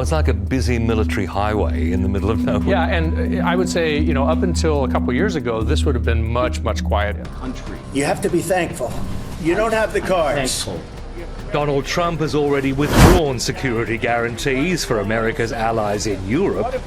it's like a busy military highway in the middle of nowhere. Yeah, and I would say, up until a couple years ago, this would have been much, much quieter. You have to be thankful. You don't have the cards. Donald Trump has already withdrawn security guarantees for America's allies in Europe.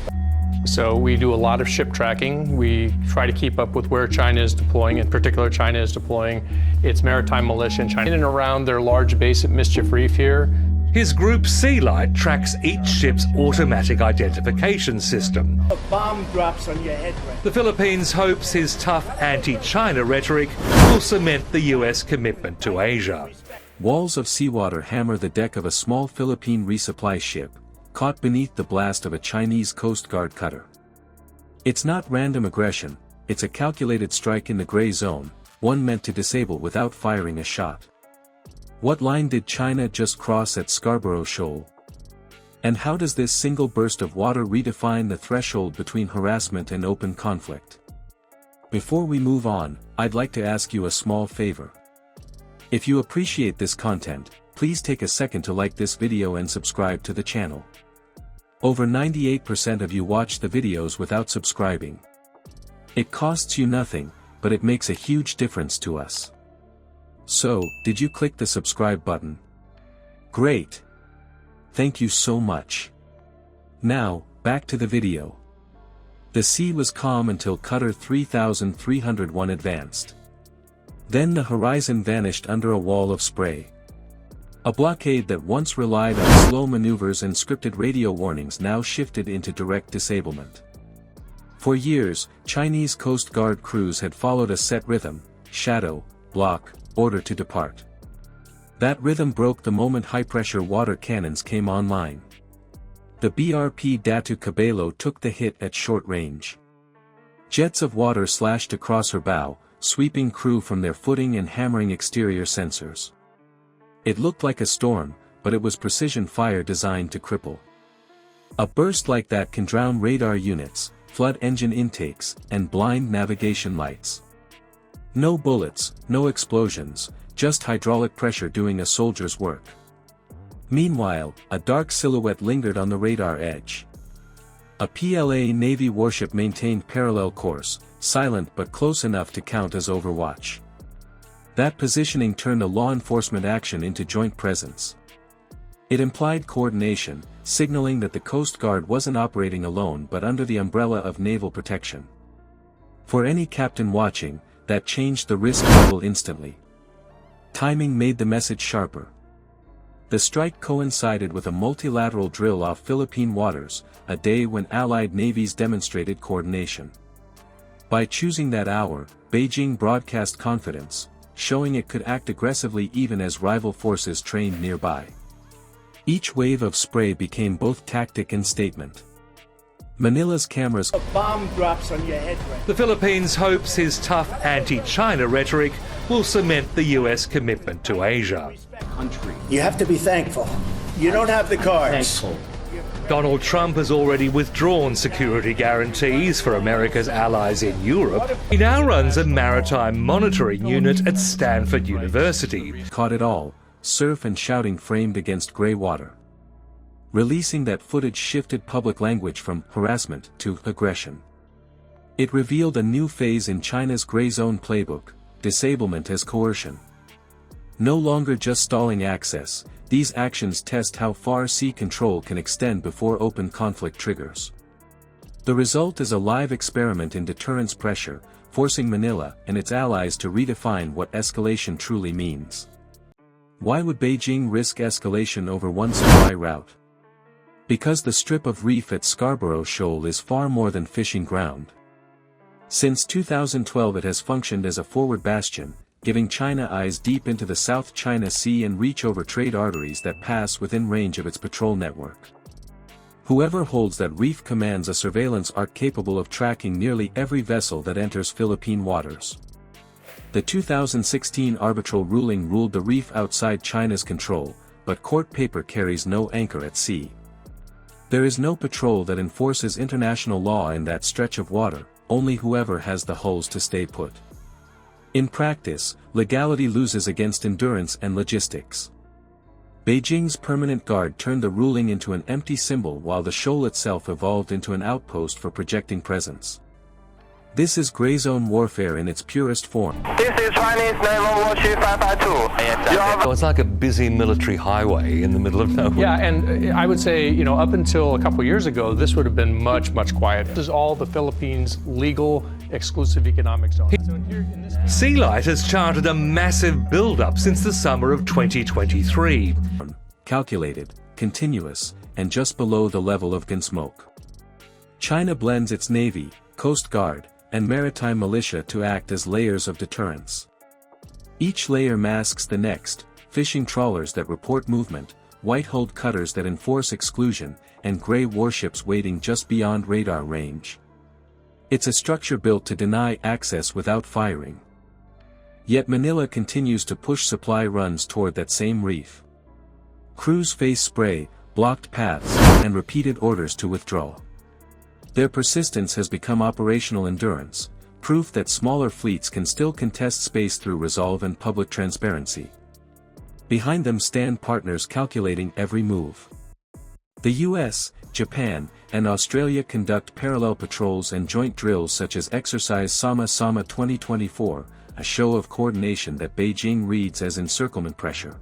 So we do a lot of ship tracking. We try to keep up with where China is deploying. In particular, China is deploying its maritime militia in China in and around their large base at Mischief Reef here. His Group Sea Light tracks each ship's automatic identification system. A bomb drops on your head. The Philippines hopes his tough anti-China rhetoric will cement the US commitment to Asia. Walls of seawater hammer the deck of a small Philippine resupply ship, caught beneath the blast of a Chinese Coast Guard cutter. It's not random aggression, it's a calculated strike in the gray zone, one meant to disable without firing a shot. What line did China just cross at Scarborough Shoal? And how does this single burst of water redefine the threshold between harassment and open conflict? Before we move on, I'd like to ask you a small favor. If you appreciate this content, please take a second to like this video and subscribe to the channel. Over 98% of you watch the videos without subscribing. It costs you nothing, but it makes a huge difference to us. So, did you click the subscribe button? Great! Thank you so much. Now, back to the video. The sea was calm until Cutter 3301 advanced. Then the horizon vanished under a wall of spray. A blockade that once relied on slow maneuvers and scripted radio warnings now shifted into direct disablement. For years, Chinese Coast Guard crews had followed a set rhythm: shadow, block, order to depart. That rhythm broke the moment high-pressure water cannons came online. The BRP Datu Cabello took the hit at short range. Jets of water slashed across her bow, sweeping crew from their footing and hammering exterior sensors. It looked like a storm, but it was precision fire designed to cripple. A burst like that can drown radar units, flood engine intakes, and blind navigation lights. No bullets, no explosions, just hydraulic pressure doing a soldier's work. Meanwhile, a dark silhouette lingered on the radar edge. A PLA Navy warship maintained parallel course, silent but close enough to count as overwatch. That positioning turned a law enforcement action into joint presence. It implied coordination, signaling that the Coast Guard wasn't operating alone but under the umbrella of naval protection. For any captain watching, that changed the risk level instantly. Timing made the message sharper. The strike coincided with a multilateral drill off Philippine waters, a day when Allied navies demonstrated coordination. By choosing that hour, Beijing broadcast confidence, showing it could act aggressively even as rival forces trained nearby. Each wave of spray became both tactic and statement. Manila's cameras. A bomb drops on your head. The Philippines hopes his tough anti-China rhetoric will cement the US commitment to Asia. You have to be thankful. You don't have the cards. Donald Trump has already withdrawn security guarantees for America's allies in Europe. He now runs a maritime monitoring unit at Stanford University. Caught it all, surf and shouting framed against gray water. Releasing that footage shifted public language from harassment to aggression. It revealed a new phase in China's gray zone playbook: disablement as coercion. No longer just stalling access, these actions test how far sea control can extend before open conflict triggers. The result is a live experiment in deterrence pressure, forcing Manila and its allies to redefine what escalation truly means. Why would Beijing risk escalation over one supply route? Because the strip of reef at Scarborough Shoal is far more than fishing ground. Since 2012 it has functioned as a forward bastion, giving China eyes deep into the South China Sea and reach over trade arteries that pass within range of its patrol network. Whoever holds that reef commands a surveillance arc capable of tracking nearly every vessel that enters Philippine waters. The 2016 arbitral ruling ruled the reef outside China's control, but court paper carries no anchor at sea. There is no patrol that enforces international law in that stretch of water, only whoever has the hulls to stay put. In practice, legality loses against endurance and logistics. Beijing's permanent guard turned the ruling into an empty symbol while the shoal itself evolved into an outpost for projecting presence. This is gray zone warfare in its purest form. This is Chinese Naval Warship 552. So it's like a busy military highway in the middle of nowhere. Yeah, and I would say, up until a couple years ago, this would have been much, much quieter. This is all the Philippines' legal exclusive economic zone. Sea Light has charted a massive build-up since the summer of 2023. Calculated, continuous, and just below the level of Gunsmoke. China blends its Navy, Coast Guard, and maritime militia to act as layers of deterrence. Each layer masks the next: fishing trawlers that report movement, white-hulled cutters that enforce exclusion, and gray warships waiting just beyond radar range. It's a structure built to deny access without firing. Yet Manila continues to push supply runs toward that same reef. Crews face spray, blocked paths, and repeated orders to withdraw. Their persistence has become operational endurance, proof that smaller fleets can still contest space through resolve and public transparency. Behind them stand partners calculating every move. The US, Japan, and Australia conduct parallel patrols and joint drills such as Exercise Sama-Sama 2024, a show of coordination that Beijing reads as encirclement pressure.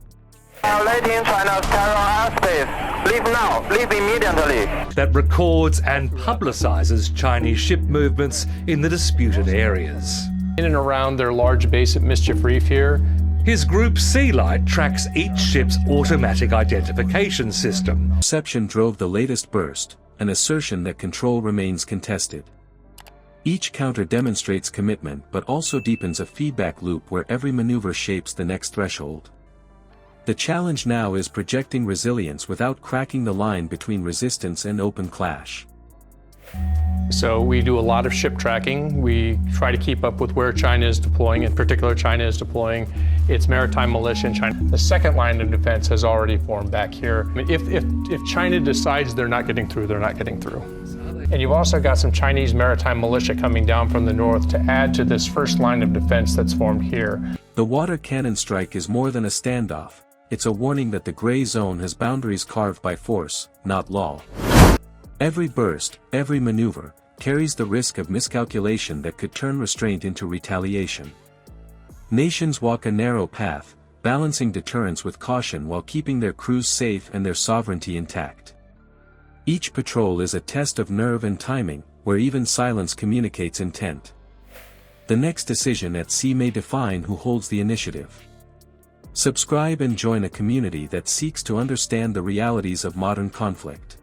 Violating China's terror airspace. Leave now. Leave immediately. That records and publicizes Chinese ship movements in the disputed areas. In and around their large base at Mischief Reef here, His group Sea Light tracks each ship's automatic identification system. Perception drove the latest burst, an assertion that control remains contested. Each counter demonstrates commitment but also deepens a feedback loop where every maneuver shapes the next threshold. The challenge now is projecting resilience without cracking the line between resistance and open clash. So we do a lot of ship tracking. We try to keep up with where China is deploying. In particular, China is deploying its maritime militia in China. The second line of defense has already formed back here. I mean, if China decides they're not getting through, they're not getting through. And you've also got some Chinese maritime militia coming down from the north to add to this first line of defense that's formed here. The water cannon strike is more than a standoff. It's a warning that the gray zone has boundaries carved by force, not law. Every burst, every maneuver, carries the risk of miscalculation that could turn restraint into retaliation. Nations walk a narrow path, balancing deterrence with caution while keeping their crews safe and their sovereignty intact. Each patrol is a test of nerve and timing, where even silence communicates intent. The next decision at sea may define who holds the initiative. Subscribe and join a community that seeks to understand the realities of modern conflict.